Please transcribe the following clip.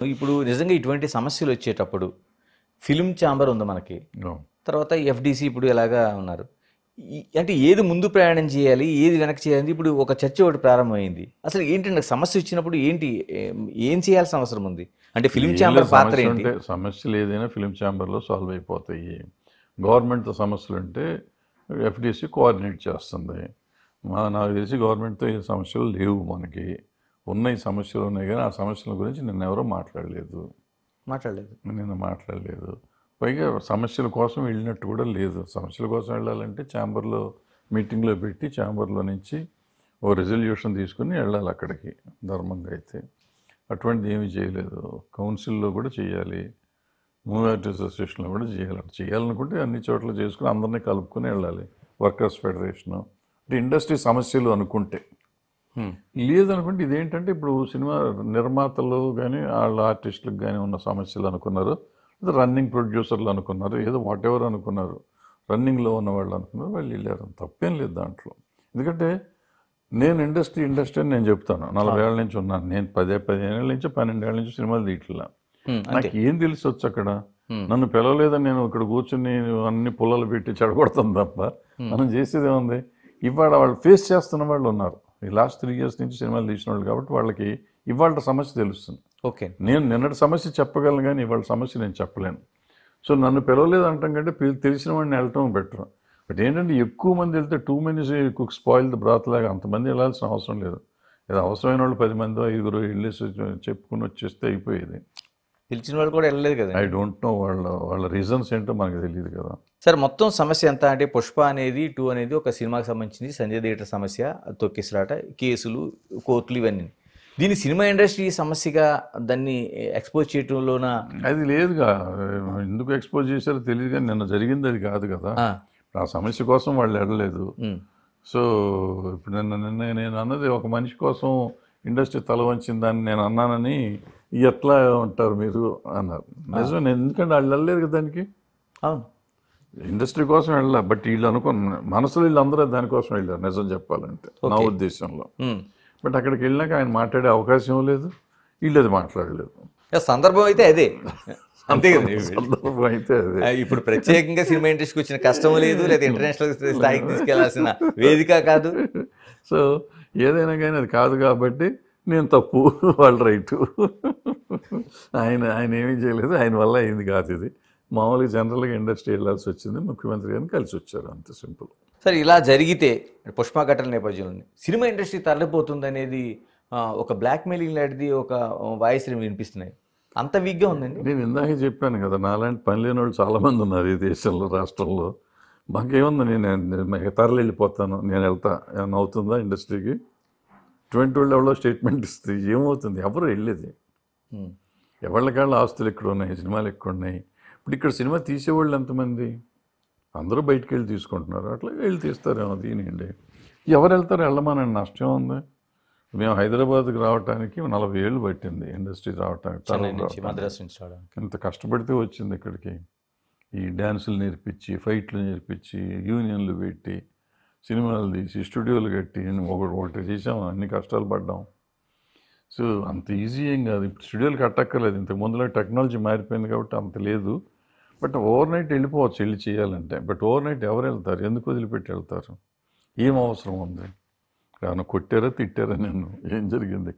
ఇప్పుడు నిజంగా ఇటువంటి సమస్యలు వచ్చేటప్పుడు ఫిల్మ్ ఛాంబర్ ఉంది మనకి. తర్వాత ఎఫ్‌డీసీ ఇప్పుడు ఇలాగా ఉన్నారు. అంటే ఏది ముందు ప్రయాణం చేయాలి? ఏది వెనక్కి చేయాలి? ఇప్పుడు ఒక చర్చ ఒకటి ప్రారంభమైంది. అసలు ఏంటండి సమస్య వచ్చినప్పుడు ఏంటి? ఏం చేయాల్సిన అవసరం ఉంది? అంటే ఫిల్మ్ ఛాంబర్ పాత్ర ఏంటి? సమస్యలు ఏదైనా ఫిల్మ్ ఛాంబర్లో సాల్వ్ అయిపోతాయి. గవర్నమెంట్తో సమస్యలుంటే ఎఫ్‌డీసీ కోఆర్డినేట్ చేస్తుంది. నాకు తెలిసి గవర్నమెంట్తో ఏ సమస్యలు లేవు మనకి. ఉన్నాయి సమస్యలు ఉన్నాయి కానీ ఆ సమస్యల గురించి నిన్న ఎవరో మాట్లాడలేదు. నిన్న మాట్లాడలేదు. పైగా సమస్యల కోసం వెళ్ళినట్టు కూడా లేదు. సమస్యల కోసం వెళ్ళాలంటే ఛాంబర్లో మీటింగ్లో పెట్టి ఛాంబర్లో నుంచి ఓ రెజల్యూషన్ తీసుకుని వెళ్ళాలి అక్కడికి ధర్మంగా అయితే. అటువంటిది ఏమీ చేయలేదు. కౌన్సిల్లో కూడా చేయాలి, మూవీ ఆర్టిస్ట్ అసోసియేషన్లో కూడా చేయాలి. చేయాలనుకుంటే అన్ని చోట్ల చేసుకుని అందరినీ కలుపుకొని వెళ్ళాలి. వర్కర్స్ ఫెడరేషను అంటే ఇండస్ట్రీ సమస్యలు అనుకుంటే. లేదనుకుంటే ఇదేంటంటే ఇప్పుడు సినిమా నిర్మాతలు కానీ వాళ్ళ ఆర్టిస్టులకు కానీ ఉన్న సమస్యలు అనుకున్నారు, రన్నింగ్ ప్రొడ్యూసర్లు అనుకున్నారు, ఏదో వాట్ ఎవర్ అనుకున్నారు, రన్నింగ్లో ఉన్న వాళ్ళు అనుకున్నారు, వాళ్ళు వెళ్ళారు. తప్పేం లేదు దాంట్లో. ఎందుకంటే నేను ఇండస్ట్రీ అని నేను చెప్తాను. 40 ఏళ్ళ నుంచి ఉన్నాను. నేను 15 ఏళ్ళ నుంచి 12 ఏళ్ళ నుంచి సినిమాలు తీయట్లా. నాకు ఏం తెలిసి వచ్చు అక్కడ. నన్ను పిలవలేదని నేను ఇక్కడ కూర్చుని అన్ని పుల్లలు పెట్టి చెడగొడతాను తప్ప మనం చేసేది ఏముంది. ఇవాళ వాళ్ళు ఫేస్ చేస్తున్న వాళ్ళు ఉన్నారు. ఈ లాస్ట్ 3 years నుంచి సినిమాలు తీసిన వాళ్ళు కాబట్టి వాళ్ళకి ఇవాళ సమస్య తెలుస్తుంది. ఓకే, నేను నిన్నటి సమస్య చెప్పగలను కానీ ఇవాళ సమస్య నేను చెప్పలేను. సో నన్ను పిలవలేదు అంటాం కంటే తెలిసిన వాడిని వెళ్ళటం బెటర్. బట్ ఏంటంటే ఎక్కువ మంది వెళ్తే too many cook spoil the బ్రాత్ లాగా అంతమంది వెళ్ళాల్సిన అవసరం లేదు. ఏదో అవసరమైన వాళ్ళు 10 మందో 5గురు వెళ్ళేసి చెప్పుకుని వచ్చేస్తే అయిపోయేది. పిలిచిన వాళ్ళు కూడా వెళ్ళలేదు కదా. ఐ డోంట్ నో వాళ్ళ రీజన్స్ ఏంటో మనకు తెలియదు కదా. సార్ మొత్తం సమస్య ఎంత అంటే పుష్ప అనేది 2 అనేది ఒక సినిమాకి సంబంధించింది. సంజయ్ థియేటర్ సమస్య, తొక్కిసలాట, కేసులు, కోర్టులు, ఇవన్నీ. దీన్ని సినిమా ఇండస్ట్రీ సమస్యగా దాన్ని ఎక్స్పోజ్ చేయటంలోన అది లేదుగా. ఎందుకు ఎక్స్పోజ్ చేశారో తెలియదు కానీ నిన్న జరిగింది అది కాదు కదా. ఆ సమస్య కోసం వాళ్ళు వెళ్ళలేదు. సో ఇప్పుడు నిన్న నేను అన్నది ఒక మనిషి కోసం ఇండస్ట్రీ తల వంచిందని నేను అన్నానని ఎట్లా ఉంటారు మీరు అన్నారు. నిజం, నేను ఎందుకంటే వాళ్ళు వెళ్ళలేదు కదా దానికి. అవును, ఇండస్ట్రీ కోసం వెళ్ళా. బట్ వీళ్ళు అనుకున్న మనసులో వీళ్ళందరూ దానికోసం వెళ్ళారు నిజం చెప్పాలంటే నా ఉద్దేశంలో. బట్ అక్కడికి వెళ్ళాక ఆయన మాట్లాడే అవకాశం లేదు, వీళ్ళు అది మాట్లాడలేదు. సందర్భం అయితే అదే, అంతే కదా. సందర్భం అయితే అదే. ఇప్పుడు ప్రత్యేకంగా సినిమా ఇండస్ట్రీకి వచ్చిన కష్టం లేదు, లేదా ఇంటర్నేషనల్ స్థాయికి తీసుకెళ్లాల్సిన వేదిక కాదు. సో ఏదైనా కానీ అది కాదు కాబట్టి నేను తప్పు, వాళ్ళు రైటు. ఆయన ఏమీ చేయలేదు, ఆయన వల్ల అయింది కాదు ఇది. మామూలుగా జనరల్గా ఇండస్ట్రీ వెళ్ళాల్సి వచ్చింది, ముఖ్యమంత్రి గారిని కలిసి వచ్చారు, అంతే సింపుల్. సరే, ఇలా జరిగితే పుష్ప ఘటన నేపథ్యంలో సినిమా ఇండస్ట్రీ తరలిపోతుంది అనేది ఒక బ్లాక్మెయిలింగ్ లాంటిది ఒక వాయిస్ వినిపిస్తున్నాయి. అంత వీక్గా ఉందండి. నేను ఇందాకే చెప్పాను కదా, నాలాంటి పని లేని వాళ్ళు చాలామంది ఉన్నారు ఈ దేశంలో, రాష్ట్రంలో. మాకేముంది, నేను తరలి వెళ్ళిపోతాను, నేను వెళ్తా, ఏమన్నా అవుతుందా ఇండస్ట్రీకి? 20 వాళ్ళు ఎవరో స్టేట్మెంట్ ఇస్తే ఏమవుతుంది? ఎవరు వెళ్ళేది? ఎవరికాళ్ళ ఆస్తులు ఎక్కడ ఉన్నాయి, సినిమాలు ఎక్కడ ఉన్నాయి. ఇప్పుడు ఇక్కడ సినిమా తీసేవాళ్ళు ఎంతమంది? అందరూ బయటికి వెళ్ళి తీసుకుంటున్నారు, అట్లా వెళ్ళి తీస్తారేమో. దీనిండి ఎవరు వెళ్తారు? వెళ్ళమనండి, నష్టం ఉంది. మేము హైదరాబాద్కి రావడానికి 40 ఏళ్ళు పట్టింది ఇండస్ట్రీ రావడానికి. ఇంత కష్టపడితే వచ్చింది ఇక్కడికి. ఈ డ్యాన్సులు నేర్పించి, ఫైట్లు నేర్పించి, యూనియన్లు పెట్టి, సినిమాలు తీసి, స్టూడియోలు కట్టి ఒకటి చేసాం, అన్ని కష్టాలు పడ్డాం. సో అంత ఈజీ ఏం కాదు. ఇప్పుడు స్టూడియోలు కట్టక్కర్లేదు, ఇంతకు ముందులో టెక్నాలజీ మారిపోయింది కాబట్టి అంత లేదు. బట్ ఓవర్ నైట్ వెళ్ళిపోవచ్చు వెళ్ళి చేయాలంటే. బట్ ఓవర్ నైట్ ఎవరు వెళ్తారు? ఎందుకు వదిలిపెట్టి వెళ్తారు? ఏం అవసరం ఉంది? ఏమైనా కొట్టారా, తిట్టారా? నేను ఏం జరిగింది?